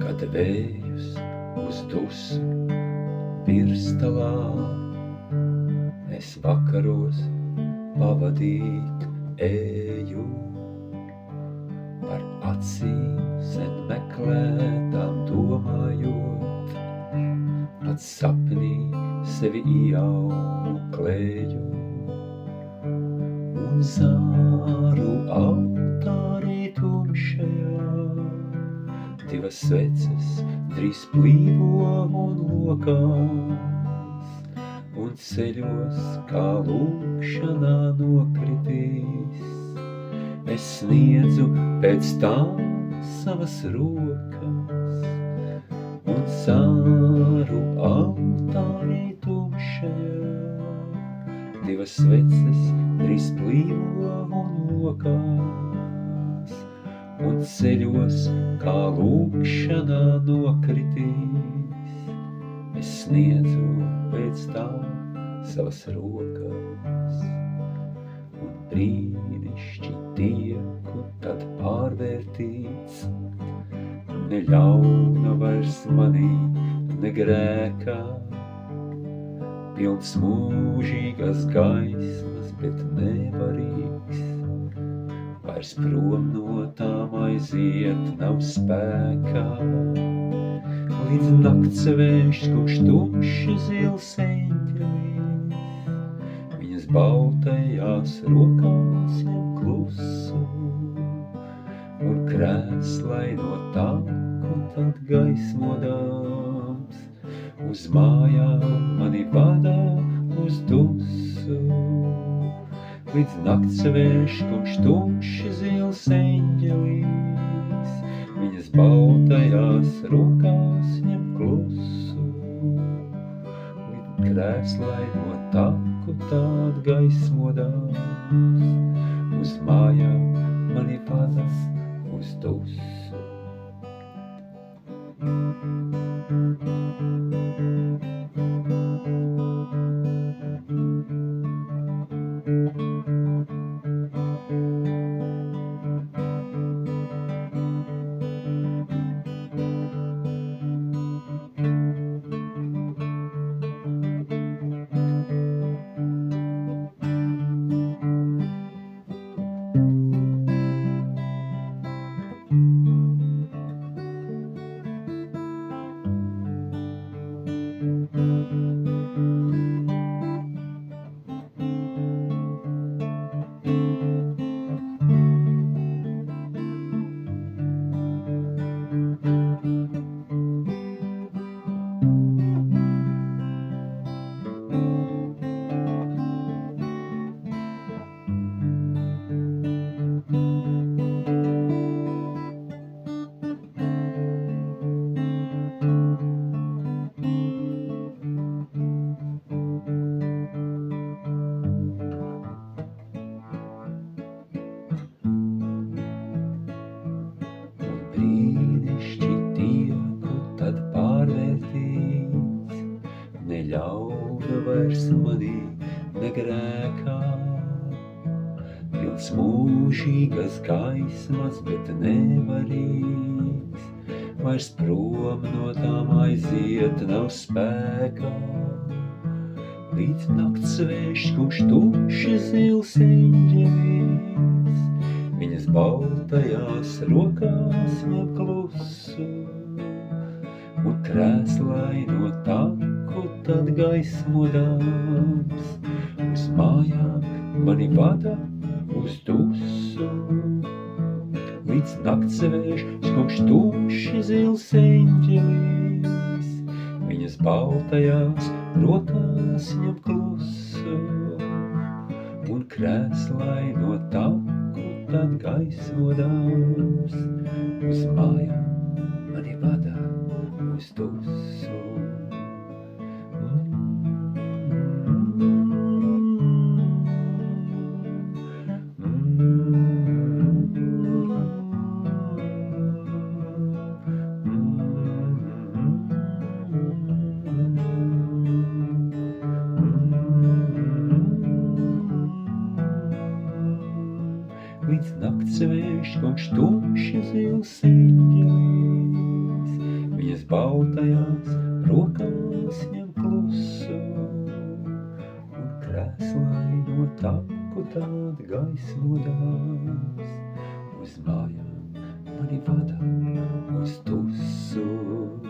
kad vējus uz dusu pirstalā es vakaros pavadīt eju, par acīm sen meklētām domājot, pats sapnī sevi ieauklēju, un zāru altārī tumšajā divas sveces drīz plīvo un lokās, un ceļos kā lūkšanā nokritīs. Es sniedzu pēc tām savas rokas, un zāru altārī tumšajā divas sveces drīz plīvo un lokās, un ceļos kā lūkšanā nokritīs. Es sniedzu pēc tām savas rokas, un brīnišķi tieku tad pārvērtīts, ne ļauna vairs manī, ne grēkā, pilns mūžīgas gaismas, bet nevarīgs, vairs prom no tām aiziet nav spēkā, līdz nakts vējš skuš tumši zils eņģelis, viņas baltajās rokās ņem klusu, un krēslai no tanku tad gaismodāms, uz mājām mani vadā uz dusu. Līdz nakts vējš skuš tumši zils eņģelis, viņas baltajās rokās ņem klusu, līdz krēslai no tanku tād gaismodāms, uz mājām mani vada uz dusu. Brīnišķi tieku tad pārvērtīts, ne ļauna vairs manī, ne grēkā, pilns mūžīgas gaismas, bet nevarīgs, vairs prom no tām aiziet nav spēkā, līdz nakts vējš skuš tumši zils eņģelis, viņas baltajās rokās ņem klusu, un krēslai no tanku tad gaismodāms, uz mājām mani vada uz dusu. Līdz nakts vējš skuš tumši zils eņģelis, viņas baltajās rokās ņem klusu, un krēslai no tanku tad gaismodāms, uz mājām mani vada uz dusu. Līdz nakts vējš skuš tumši zils eņģelis, baltajās rokās ņem klusu, un krēslaino taku tāda gaismodās, uz mājām mani vada uz tusu.